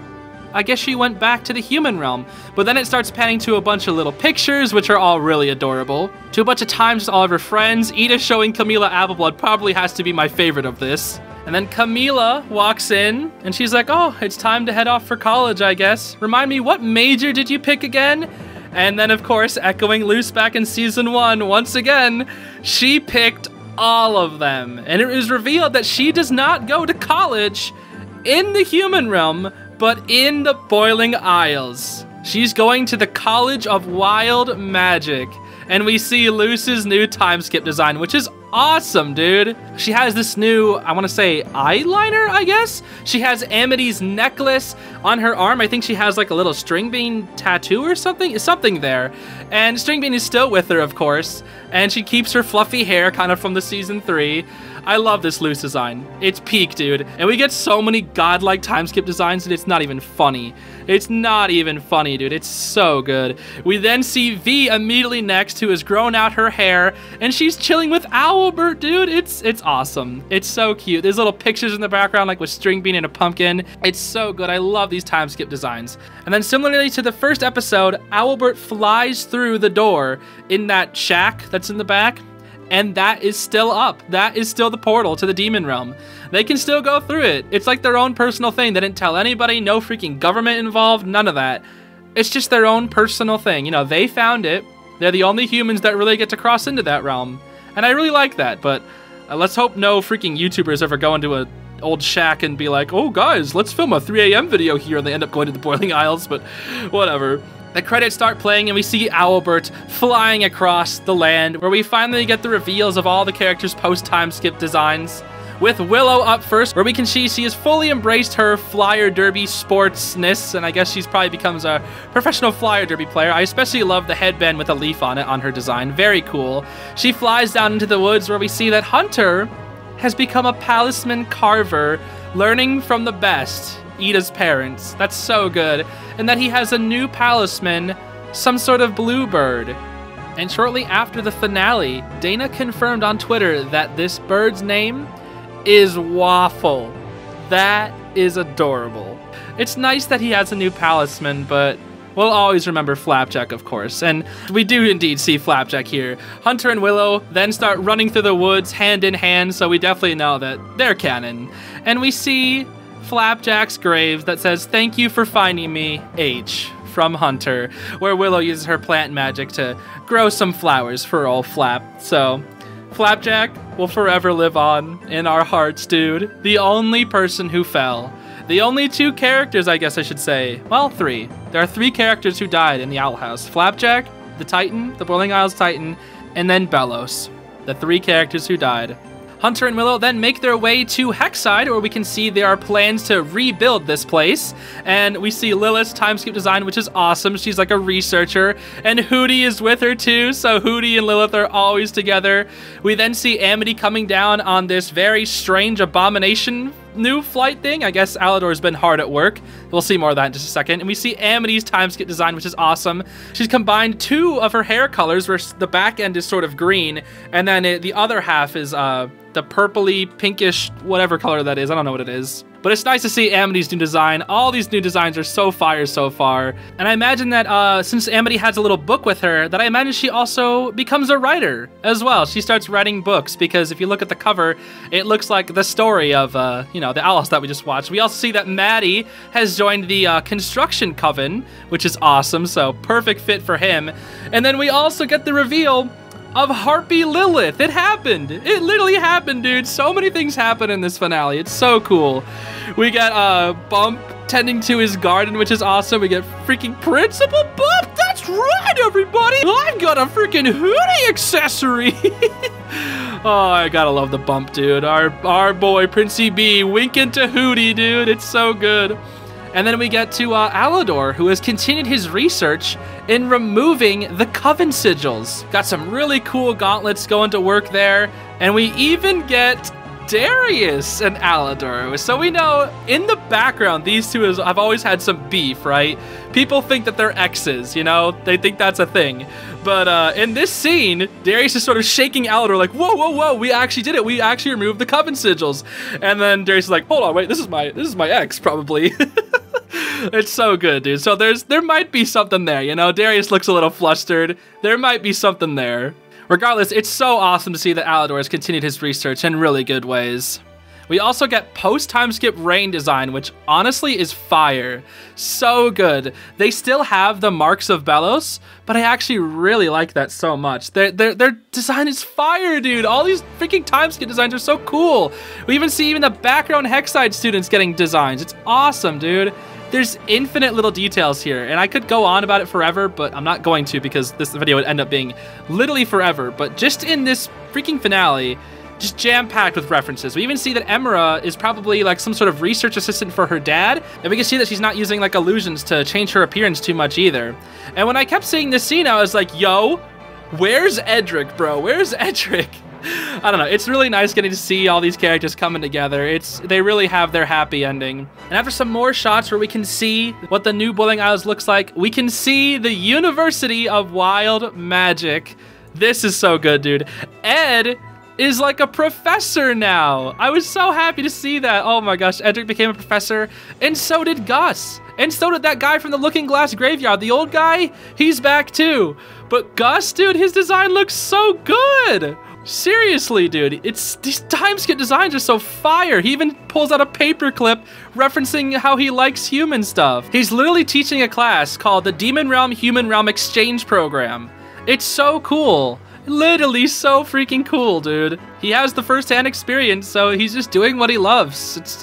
I guess she went back to the human realm. But then it starts panning to a bunch of little pictures, which are all really adorable. To a bunch of times with all of her friends. Ida showing Camila Appleblood probably has to be my favorite of this. And then Camila walks in, and she's like, oh, it's time to head off for college, I guess. Remind me, what major did you pick again? And then, of course, echoing Luz back in Season 1, once again, she picked all of them. And it was revealed that she does not go to college in the human realm, but in the Boiling Isles. She's going to the College of Wild Magic. And we see Luz's new time skip design, which is awesome, dude. She has this new, I want to say, eyeliner, I guess? She has Amity's necklace on her arm. I think she has like a little String Bean tattoo or something. Something there. And String Bean is still with her, of course. And she keeps her fluffy hair kind of from the Season 3. I love this Luz design. It's peak, dude. And we get so many godlike time skip designs that it's not even funny. It's not even funny, dude. It's so good. We then see V immediately next, who has grown out her hair, and she's chilling with Owlbert, dude. It's awesome. It's so cute. There's little pictures in the background, like with String Bean and a pumpkin. It's so good. I love these time skip designs. And then similarly to the first episode, Owlbert flies through the door in that shack that's in the back. And that is still up. That is still the portal to the demon realm. They can still go through it. It's like their own personal thing. They didn't tell anybody, no freaking government involved, none of that. It's just their own personal thing. You know, they found it. They're the only humans that really get to cross into that realm. And I really like that, but let's hope no freaking YouTubers ever go into a old shack and be like, oh guys, let's film a 3 a.m. video here, and they end up going to the Boiling Isles, but whatever. The credits start playing, and we see Owlbert flying across the land, where we finally get the reveals of all the characters' post-time skip designs. With Willow up first, where we can see she has fully embraced her flyer derby sportsness, and I guess she's probably becomes a professional flyer derby player. I especially love the headband with a leaf on it on her design. Very cool. She flies down into the woods, where we see that Hunter has become a palisman carver, learning from the best, Ida's parents. That's so good. And that he has a new palisman, some sort of bluebird. And shortly after the finale, Dana confirmed on Twitter that this bird's name is Waffle. That is adorable. It's nice that he has a new palisman, but we'll always remember Flapjack, of course. And we do indeed see Flapjack here. Hunter and Willow then start running through the woods hand in hand, so we definitely know that they're canon. And we see Flapjack's grave that says, "Thank you for finding me, H," from Hunter, where Willow uses her plant magic to grow some flowers for old Flap. So Flapjack will forever live on in our hearts, dude. The only person who fell. The only 2 characters, I guess I should say. Well, 3. There are 3 characters who died in the Owl House. Flapjack, the Titan, the Boiling Isles Titan, and then Bellows. The 3 characters who died. Hunter and Willow then make their way to Hexside, where we can see there are plans to rebuild this place. And we see Lilith's timeskip design, which is awesome. She's like a researcher. And Hootie is with her too, so Hootie and Lilith are always together. We then see Amity coming down on this very strange abomination new flight thing. I guess Alador's been hard at work. We'll see more of that in just a second. And we see Amity's timeskip design, which is awesome. She's combined 2 of her hair colors, where the back end is sort of green, and then the other half is the purpley, pinkish, whatever color that is. I don't know what it is. But it's nice to see Amity's new design. All these new designs are so fire so far. And I imagine that since Amity has a little book with her, that I imagine she also becomes a writer as well. She starts writing books, because if you look at the cover, it looks like the story of, you know, the Alice that we just watched. We also see that Maddie has joined the Construction Coven, which is awesome, so perfect fit for him. And then we also get the reveal of Harpy Lilith. It happened. It literally happened, dude. So many things happen in this finale. It's so cool. We get Bump tending to his garden, which is awesome. We get freaking Principal Bump. That's right, everybody. I've got a freaking Hootie accessory. Oh, I gotta love the Bump, dude. Our boy Princey B winking to Hootie, dude. It's so good. And then we get to Alador, who has continued his research in removing the Coven sigils. Got some really cool gauntlets going to work there. And we even get Darius and Alador. So we know in the background, these two have always had some beef, right? People think that they're exes, you know? They think that's a thing. But in this scene, Darius is sort of shaking Alador like, whoa, whoa, whoa, we actually did it. We actually removed the Coven sigils. And then Darius is like, hold on, wait, this is my ex, probably. It's so good, dude. So there might be something there, you know? Darius looks a little flustered. There might be something there. Regardless, it's so awesome to see that Alador has continued his research in really good ways. We also get post-timeskip rain design, which honestly is fire. So good. They still have the marks of Bellows, but I actually really like that so much. Their design is fire, dude. All these freaking timeskip designs are so cool. We even see the background Hexside students getting designs. It's awesome, dude. There's infinite little details here, and I could go on about it forever, but I'm not going to, because this video would end up being literally forever. But just in this freaking finale, just jam-packed with references. We even see that Emira is probably like some sort of research assistant for her dad, and we can see that she's not using like illusions to change her appearance too much either. And when I kept seeing this scene, I was like, yo, where's Edric, bro? Where's Edric? I don't know. It's really nice getting to see all these characters coming together. They really have their happy ending. And after some more shots where we can see what the new Boiling Isles looks like, we can see the University of Wild Magic. This is so good, dude. Ed is like a professor now. I was so happy to see that. Oh my gosh, Edric became a professor, and so did Gus. And so did that guy from the Looking Glass Graveyard. The old guy, he's back too. But Gus, dude, his design looks so good. Seriously, dude, these timeskip designs are so fire. He even pulls out a paperclip referencing how he likes human stuff. He's literally teaching a class called the Demon Realm Human Realm Exchange Program. It's so cool. Literally so freaking cool, dude. He has the first-hand experience, so he's just doing what he loves. It's,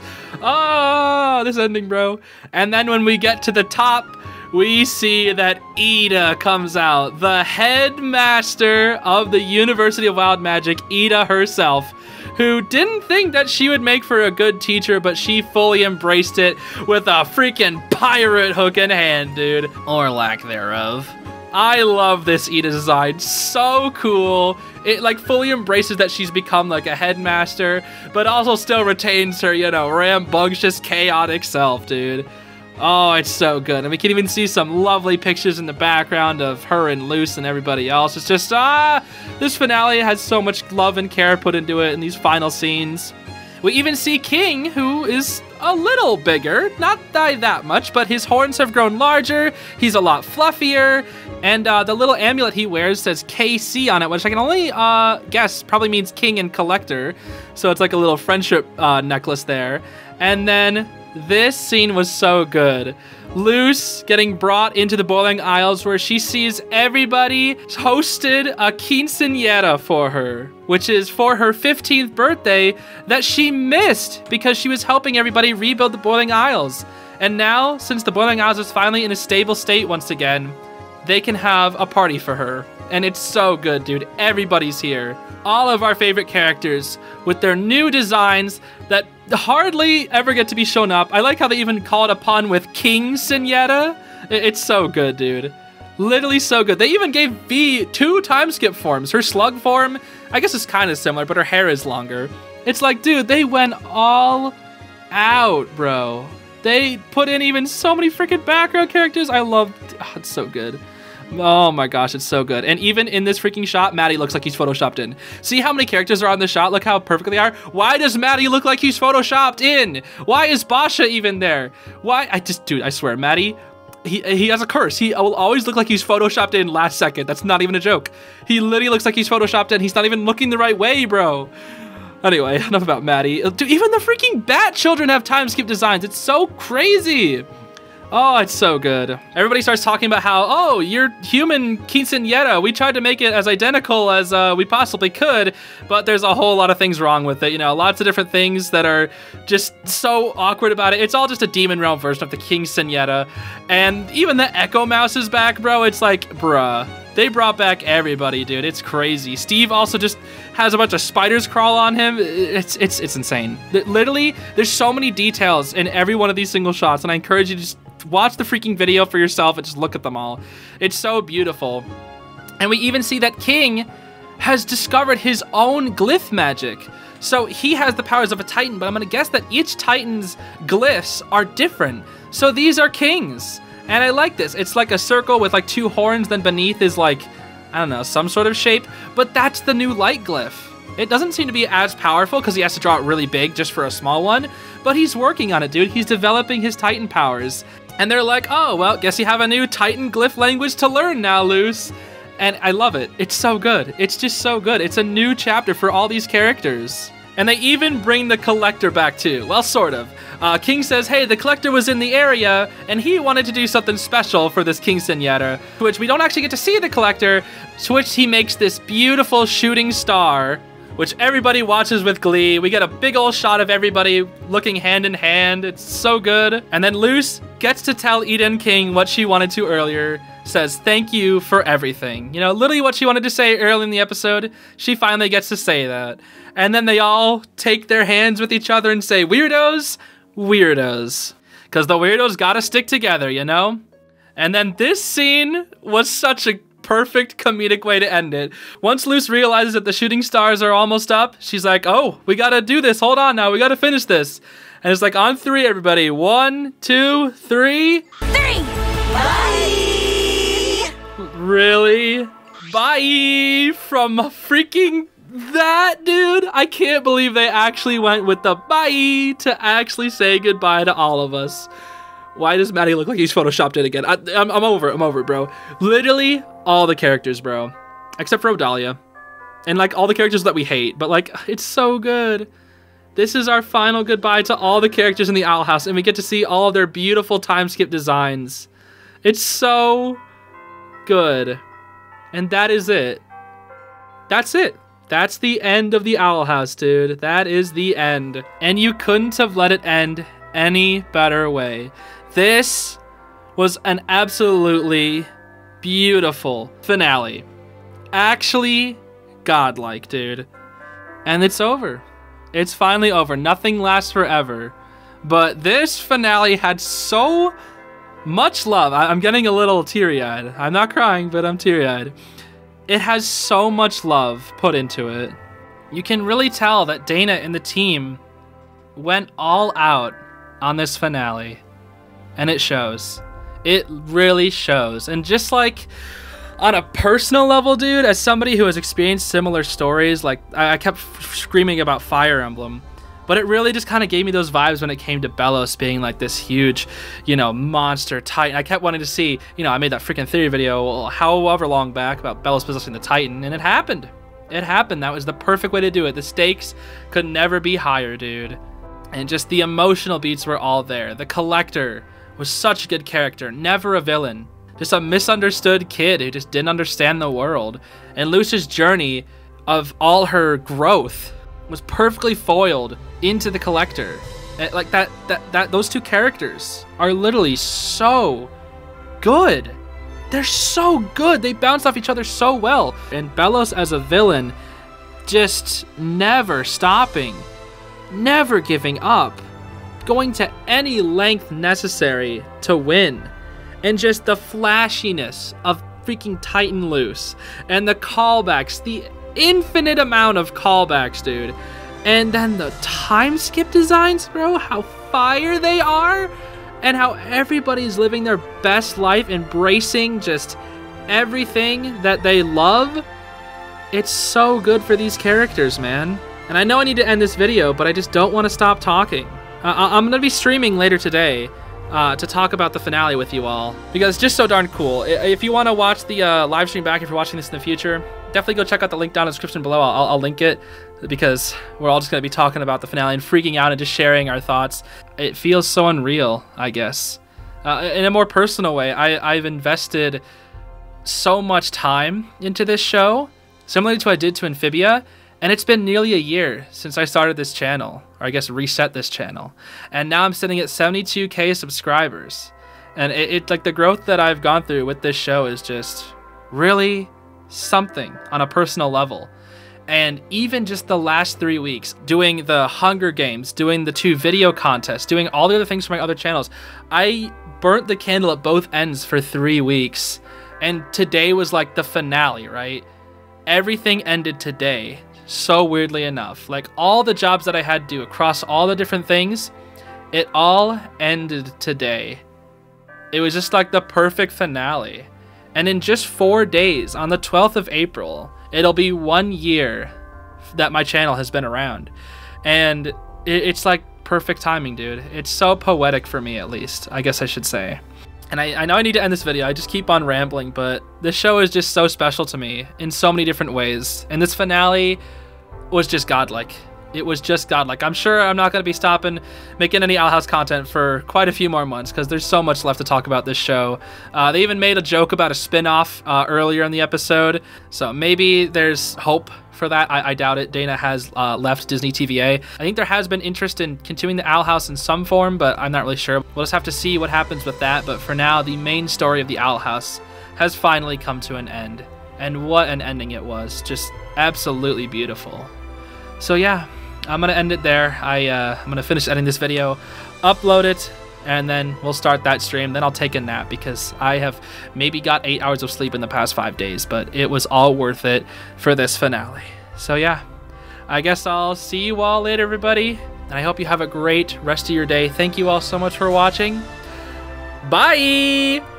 this ending, bro. And then when we get to the top, we see that Eda comes out, the headmaster of the University of Wild Magic, Eda herself, who didn't think that she would make for a good teacher, but she fully embraced it with a freaking pirate hook in hand, dude. Or lack thereof. I love this Eda design, so cool. It like fully embraces that she's become like a headmaster, but also still retains her, you know, rambunctious, chaotic self, dude. Oh, it's so good. And we can even see some lovely pictures in the background of her and Luce and everybody else. It's just, this finale has so much love and care put into it in these final scenes. We even see King, who is a little bigger, not by that much, but his horns have grown larger, he's a lot fluffier, and the little amulet he wears says KC on it, which I can only guess probably means King and Collector, so it's like a little friendship necklace there. And then This scene was so good. Luz getting brought into the Boiling Isles where she sees everybody hosted a quinceañera for her, which is for her 15th birthday that she missed because she was helping everybody rebuild the Boiling Isles. And now, since the Boiling Isles is finally in a stable state once again, they can have a party for her. And it's so good, dude. Everybody's here. All of our favorite characters with their new designs that hardly ever get to be shown up. I like how they even call it a pun with King Senyetta. It's so good, dude. Literally so good. They even gave V 2 time skip forms. Her slug form, I guess it's kind of similar, but her hair is longer. It's like, dude, they went all out, bro. They put in even so many freaking background characters. I love, it's so good. Oh my gosh, it's so good. And even in this freaking shot, Maddie looks like he's photoshopped in. See how many characters are on this shot? Look how perfect they are. Why does Maddie look like he's photoshopped in? Why is Basha even there? Why? Dude, I swear, Maddie, he has a curse. He will always look like he's photoshopped in last second. That's not even a joke. He literally looks like he's photoshopped in. He's not even looking the right way, bro. Anyway, enough about Maddie. Dude, even the freaking Bat children have time skip designs. It's so crazy. Oh, it's so good. Everybody starts talking about how, oh, you're human quinceañera. We tried to make it as identical as we possibly could, but there's a whole lot of things wrong with it. You know, lots of different things that are just so awkward about it. It's all just a Demon Realm version of the quinceañera. And even the Echo Mouse is back, bro. It's like, bruh. They brought back everybody, dude. It's crazy. Steve also just has a bunch of spiders crawl on him. It's insane. Literally, there's so many details in every one of these single shots, and I encourage you to just watch the freaking video for yourself and just look at them all. It's so beautiful. And we even see that King has discovered his own glyph magic. So he has the powers of a Titan, but I'm gonna guess that each Titan's glyphs are different. So these are Kings. And I like this. It's like a circle with like 2 horns, then beneath is like, I don't know, some sort of shape. But that's the new light glyph. It doesn't seem to be as powerful because he has to draw it really big just for a small one. But he's working on it, dude. He's developing his Titan powers. And they're like, oh, well, guess you have a new Titan glyph language to learn now, Luz. And I love it. It's so good. It's just so good. It's a new chapter for all these characters. And they even bring the Collector back too. Well, sort of. King says, hey, the Collector was in the area, and he wanted to do something special for this quinceañera, to which we don't actually get to see the Collector, to which he makes this beautiful shooting star, which everybody watches with glee. We get a big old shot of everybody looking hand in hand. It's so good. And then Luz gets to tell Eden King what she wanted to earlier, says thank you for everything. You know, literally what she wanted to say early in the episode, she finally gets to say that. And then they all take their hands with each other and say, weirdos, weirdos. Because the weirdos gotta stick together, you know? And then this scene was such a perfect comedic way to end it. Once Luz realizes that the shooting stars are almost up, she's like, oh, we gotta do this. Hold on now. We gotta finish this. And it's like, on 3, everybody. 1, 2, 3. 3! Bye! Really? Bye! From freaking that, dude. I can't believe they actually went with the bye to actually say goodbye to all of us. Why does Maddie look like he's photoshopped in again? I'm over it. I'm over it, bro. Literally all the characters, bro. Except for Odalia. And, like, all the characters that we hate. But, like, it's so good. This is our final goodbye to all the characters in the Owl House. And we get to see all of their beautiful time skip designs. It's so good. And that is it. That's it. That's the end of the Owl House, dude. That is the end. And you couldn't have let it end any better way. This was an absolutely beautiful finale. Actually godlike, dude. And it's over. It's finally over. Nothing lasts forever. But this finale had so much love. I'm getting a little teary-eyed. I'm not crying, but I'm teary-eyed. It has so much love put into it. You can really tell that Dana and the team went all out on this finale. And it shows. It really shows. And just like on a personal level, dude, as somebody who has experienced similar stories, like I kept screaming about Fire Emblem, but it really just kind of gave me those vibes when it came to Belos being like this huge, you know, monster Titan. I kept wanting to see, you know, I made that freaking theory video however long back about Belos possessing the Titan, and it happened. It happened. That was the perfect way to do it. The stakes could never be higher, dude. And just the emotional beats were all there. The Collector was such a good character, never a villain. Just a misunderstood kid who just didn't understand the world. And Lucia's journey of all her growth was perfectly foiled into the Collector. Like those two characters are literally so good. They're so good. They bounce off each other so well. And Belos as a villain, just never stopping, never giving up, going to any length necessary to win. And just the flashiness of freaking Titan Loose and the callbacks, the infinite amount of callbacks, dude. And then the time skip designs, bro, how fire they are, and how everybody's living their best life, embracing just everything that they love. It's so good for these characters, man. And I know I need to end this video, but I just don't want to stop talking. I'm going to be streaming later today to talk about the finale with you all, because it's just so darn cool. If you want to watch the live stream back, if you're watching this in the future, definitely go check out the link down in the description below. I'll link it, because we're all just going to be talking about the finale and freaking out and just sharing our thoughts. It feels so unreal, I guess. In a more personal way, I've invested so much time into this show, similarly to what I did to Amphibia, and it's been nearly a year since I started this channel, or I guess reset this channel. And now I'm sitting at 72K subscribers. And it like the growth that I've gone through with this show is just really something on a personal level. And even just the last 3 weeks, doing the Hunger Games, doing the 2 video contests, doing all the other things for my other channels, I burnt the candle at both ends for 3 weeks. And today was like the finale, right? Everything ended today. So weirdly enough, like all the jobs that I had to do across all the different things, it all ended today. It was just like the perfect finale. And in just 4 days, on the 12th of April, it'll be 1 year that my channel has been around. And it's like perfect timing, dude. It's so poetic for me, at least, I guess I should say. And I know I need to end this video. I just keep on rambling, but this show is just so special to me in so many different ways. And this finale was just godlike. It was just godlike. I'm sure I'm not going to be stopping making any Owl House content for quite a few more months, because there's so much left to talk about this show. They even made a joke about a spin-off earlier in the episode, so maybe there's hope for that. I doubt it. Dana has left Disney TVA. I think there has been interest in continuing the Owl House in some form, but I'm not really sure. We'll just have to see what happens with that. But for now, the main story of the Owl House has finally come to an end. And what an ending it was. Just absolutely beautiful. So yeah, I'm going to end it there. I'm going to finish editing this video, upload it, and then we'll start that stream. Then I'll take a nap, because I have maybe got 8 hours of sleep in the past 5 days, but it was all worth it for this finale. So yeah, I guess I'll see you all later, everybody, and I hope you have a great rest of your day. Thank you all so much for watching. Bye!